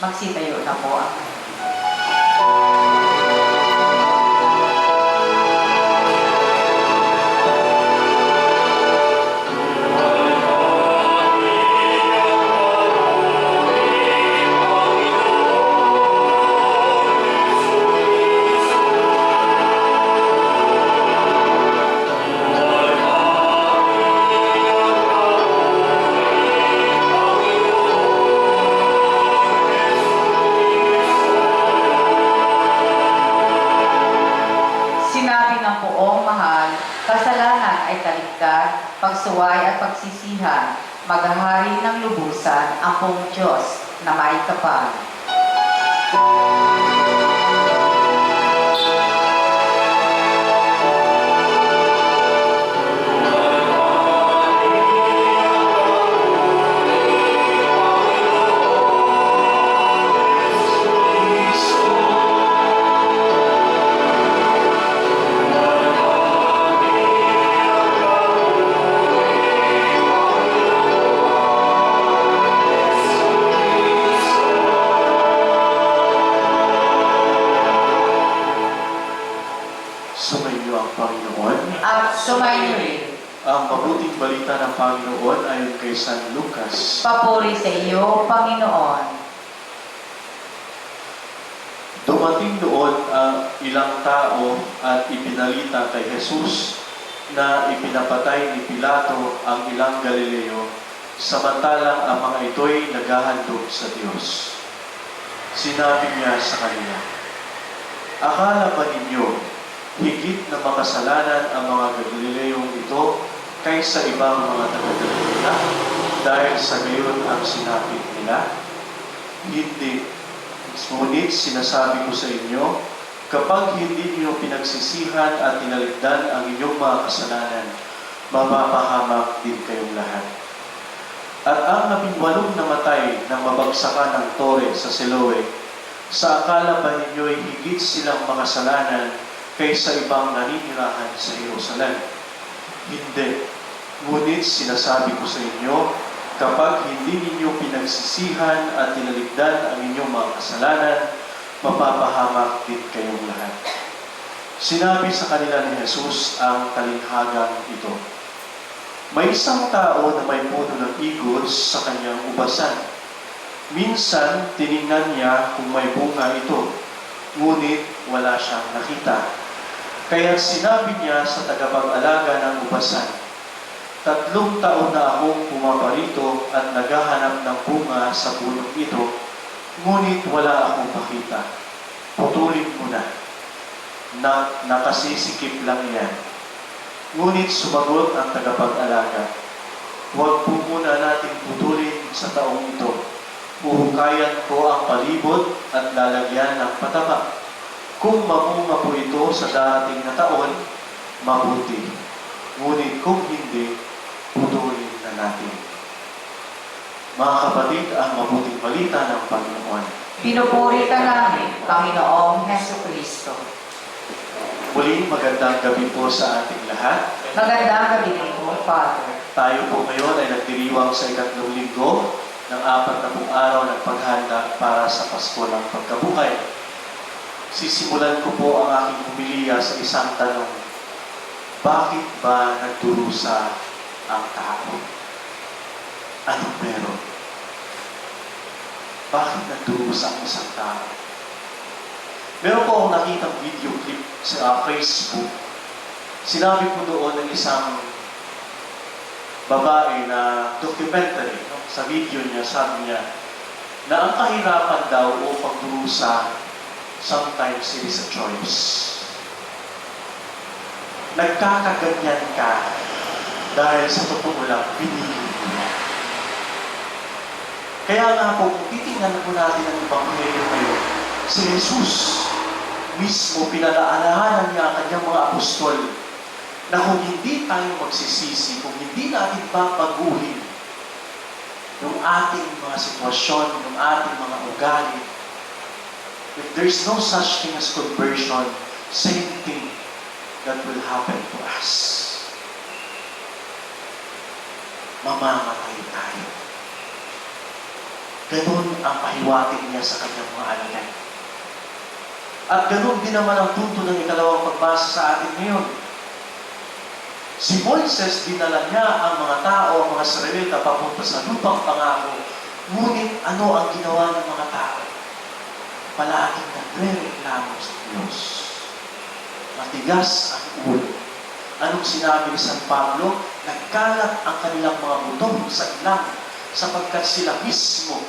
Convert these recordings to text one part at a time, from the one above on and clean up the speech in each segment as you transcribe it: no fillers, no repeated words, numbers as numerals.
Magsitayo na po ang kasalanan ay talikdan, pagsuway at pagsisihan, maghahari ng lubusan ang pong Diyos na may kapal. Sumainyo ang Panginoon. At sumainyo rin. Ang mabuting balita ng Panginoon ayon kay San Lucas. Papuri sa iyo, Panginoon. Dumating doon ang ilang tao at ipinalita kay Jesus na ipinapatay ni Pilato ang ilang Galileo, samantalang ang mga ito'y naghahandog sa Diyos. Sinabi niya sa kanila, akala ba ninyo higit na makasalanan ang mga Galileong ito kaysa ibang mga taga-Galilea dahil sa gayon ang sinabi nila? Hindi. Ngunit sinasabi ko sa inyo, kapag hindi niyo pinagsisihan at tinalikdan ang inyong mga kasalanan, mapapahamak din kayong lahat. At ang 18 namatay ng mabagsakan ng tore sa Siloe, sa akala ba ninyo'y higit silang makasalanan kaysa ibang naninirahan sa Jerusalem? Hindi. Ngunit sinasabi ko sa inyo, kapag hindi ninyo pinagsisihan at tinaligdan ang inyong mga kasalanan, mapapahamak din kayong lahat. Sinabi sa kanila ni Jesus ang talinghagang ito. May isang tao na may puno ng igos sa kanyang ubasan. Minsan, tiningnan niya kung may bunga ito, ngunit wala siyang nakita. Kaya sinabi niya sa tagapag-alaga ng ubasan, 3 taon na akong pumaparito at naghahanap ng bunga sa punong ito, ngunit wala akong makita. Putulin mo na. Nakasisikip lang yan. Ngunit sumagot ang tagapag-alaga, huwag po muna natin putulin sa taong ito. Uhukayan ko ang palibot at lalagyan ng pataba. Kung mamunga po ito sa darating na taon, mabuti. Ngunit kung hindi, putulin na natin. Mga kapatid, ang mabuting balita ng Panginoon. Pinupuri ka namin, Panginoong Hesukristo. Muling magandang gabi po sa ating lahat. Magandang gabi din po, Father. Tayo po ngayon ay nagdiriwang sa 3 linggo ng 40 araw ng paghanda para sa Pasko ng Pagkabuhay. Sisimulan ko po ang aking humiliya sa isang tanong. Bakit ba nagdurusa ang tao? Anong meron? Bakit nagdurusa ang isang tao? Meron po akong nakitang video clip sa Facebook. Sinabi po doon ng isang babae na documentary. No? Sa video niya, sabi niya, na ang kahirapan daw o pagdurusa sometimes it is a choice. Nagkakaganyan ka dahil sa totoo lang, pinili mo. Kaya nga po, kung titingnan po natin ang Ebanghelyo ngayon, si Jesus mismo pinalaalahanan niya ang kanyang mga apostol na kung hindi tayo magsisisi, kung hindi natin babaguhin yung ating mga sitwasyon, yung ating mga ugali, if there's no such thing as conversion, same thing that will happen to us. Mamamatay tayo. Ganun ang pahiwatig niya sa kanyang mga alagad. At ganun din naman ang punto ng ikalawang pagbasa sa atin ngayon. Si Moises, dinala niya ang mga tao, ang mga Israelita papunta sa lupang pangako. Ngunit ano ang ginawa ng mga tao? Palaging nagre-reklamo sa Diyos. Matigas ang ulo. Anong sinabi ni San Pablo? Nagkalat ang kanilang mga butong sa ilang sapagkat sila mismo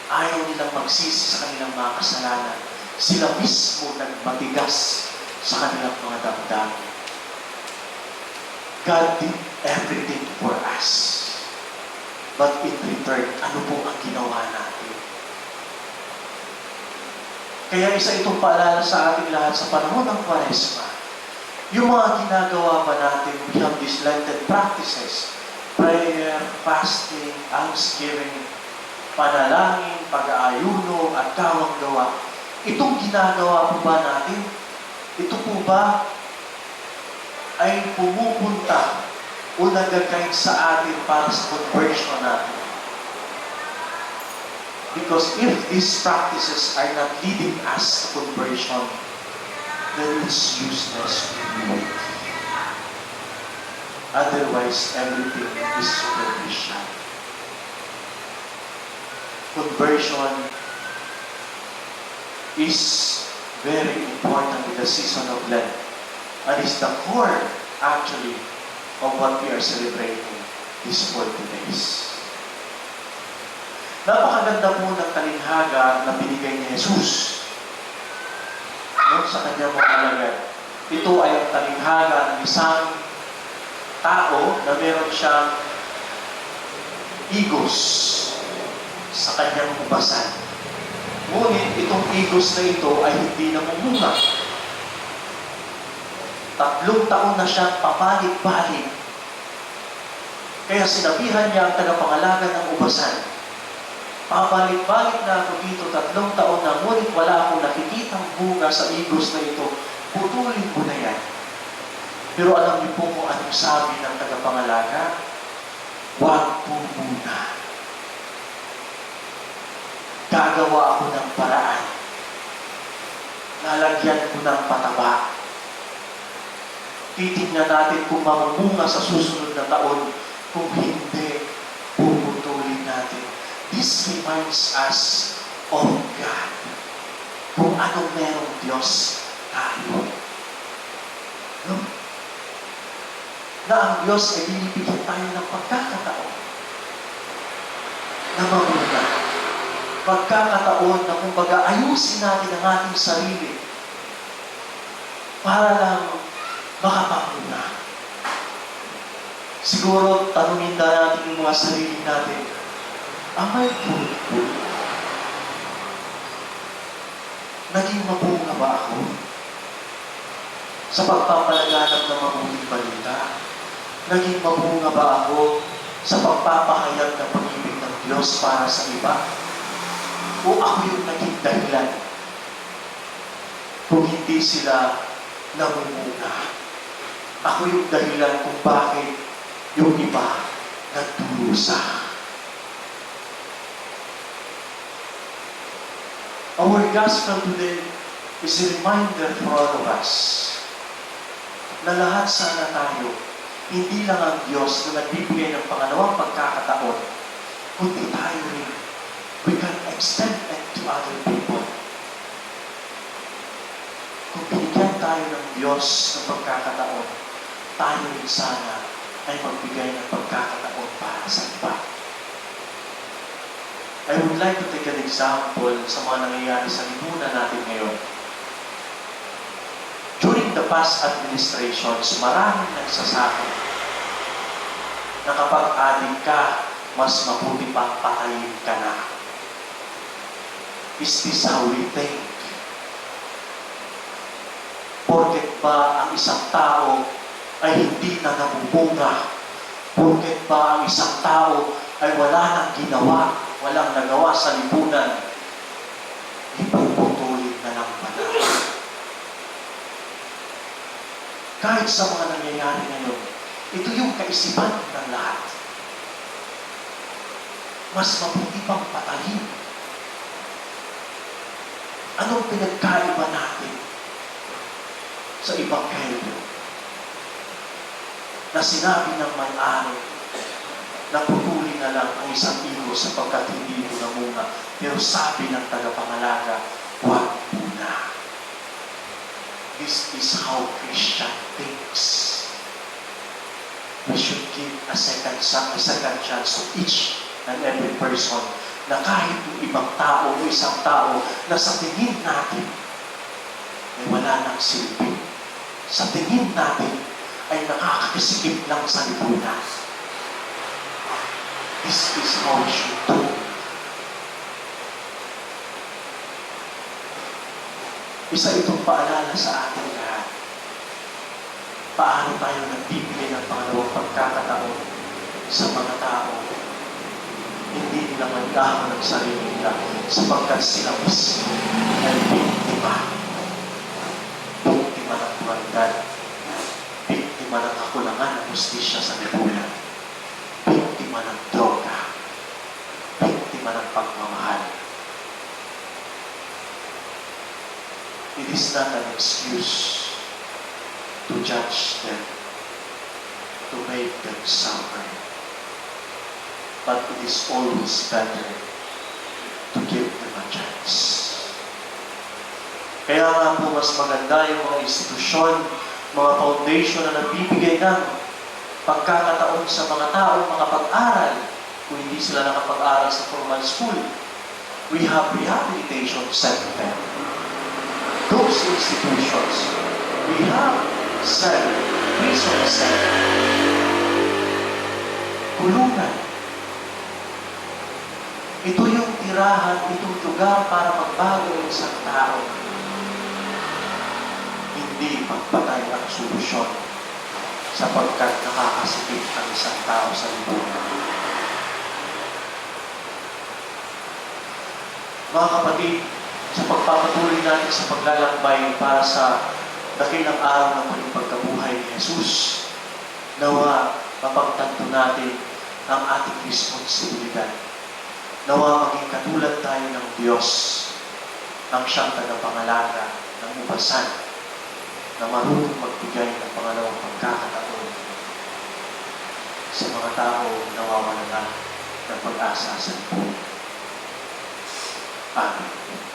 ayaw nilang magsisi sa kanilang mga kasalanan. Sila mismo nagmatigas sa kanilang mga damdamin. God did everything for us. But in return, ano po ang ginawa natin? Kaya isa itong paalala sa ating lahat sa panahon ng Kwaresma. Yung mga ginagawa pa natin, we have these Lenten practices. Prayer, fasting, almsgiving, panalangin, pag-aayuno, at kawang gawa. Itong ginagawa po ba natin? Ito po ba ay pumupunta o nag-guide sa atin para sa conversion natin? Because if these practices are not leading us to conversion, then it's useless to do it. Otherwise, everything is superficial. Conversion is very important in the season of Lent. And is the core, actually, of what we are celebrating these 40 days. Napakaganda po ng talinghaga na binigay ni Jesus sa kanyang mga alagad. Ito ay ang talinghaga ng isang tao na meron siyang igos sa kanyang ubasan. Ngunit itong igos na ito ay hindi namumunga. 3 taon na siyang papalik-balik. Kaya sinabihan niya ang tagapangalaga ng ubasan, papalik-balik na ako dito 3 taon na, ngunit wala akong nakikitang bunga sa igos na ito. Putulin ko na yan. Pero alam niyo po kung anong sabi ng tagapangalaga? Huwag po muna. Gagawa ako ng paraan. Lalagyan ko ng pataba. Titignan natin kung mamumunga sa susunod na taon. Kung hindi, puputulin natin. This reminds us of God. Kung anong merong Diyos tayo. No? Na ang Diyos ay binibigyan tayo ng pagkakataon na mamunga. Pagkakataon na kumbaga ayusin natin ang ating sarili para lang makapamunga. Siguro, tanungin na natin yung mga sarili natin, am I fruitful? Naging mabunga ba ako? Sa pagpapalaganap ng mabuting balita, naging mabunga ba ako sa pagpapahayag ng pag-ibig ng Diyos para sa iba? O ako yung naging dahilan kung hindi sila namumunga? Ako yung dahilan kung bakit yung iba nagdurusa. Our gospel today is a reminder for all of us na lahat sana tayo, hindi lang ang Diyos na nagbibigay ng pangalawang pagkakataon, kundi tayo rin. We can extend it to other people. Kung binigyan tayo ng Diyos ng pagkakataon, tayo rin sana ay magbigay ng pagkakataon para sa iba. I would like to take an example sa mga nangyayari sa lipunan natin ngayon. During the past administrations, maraming nagsasabi na kapag adik ka, mas mabuti pang patayin ka na. Is this how we think? Porket ba ang isang tao ay hindi na namumunga? Porket ba ang isang tao ay wala nang ginawa, walang nagawa sa lipunan, ipuputulin na lang ba natin? Kahit sa mga nangyayari ngayon, ito yung kaisipan ng lahat. mas mabuti pang patayin. Anong pinagkaiba natin sa Ebanghelyo na sinabi ng may-ari na putulin na lang ang isang igo sapagkat hindi ito namunga. Pero sabi ng tagapangalaga, huwag muna. This is how Christian thinks. We should give a second chance to each and every person na kahit yung ibang tao o isang tao na sa tingin natin ay wala nang silbi. Sa tingin natin ay nakakakisikip lang sa lipunan. This is how we should do. Isa itong paalala sa ating lahat. Paano tayo nagbibigay ng pangalawang pagkakataon sa mga tao hindi nila magkakaroon ng sarili nila sapagkat sila mismo ay biktima. Biktima ng tuwalidad. Biktima ng kakulangan ng justisya sa lipunan. Biktima ng droga. Biktima ng pagmamahal. It is not an excuse to judge them, to make them suffer. But it is always better to give them a chance. Kaya nga po mas maganda yung mga institusyon, mga foundation na nagbibigay ng pagkakataon sa mga tao makapag-aral kung hindi sila nakapag-aral sa formal school. We have rehabilitation center. Those institutions, we have prison center, kulungan. Ito yung tirahan, itong lugar para magbago ang isang tao. Hindi pagpatay ang solusyon sapagkat nakakasakit ang isang tao sa lipunan. Mga kapatid, sa pagpapatuloy natin sa paglalakbay para sa dakilang araw ng muling pagkabuhay ni Jesus, nawa mapagtanto natin ang ating responsibilidad. Nawa maging katulad tayo ng Diyos, ang siyang tagapangalaga ng ubasan, na marunong magbigay ng pangalawang pagkakataon sa mga tao nawawalan ng pag-asa sa lipunan. Amen.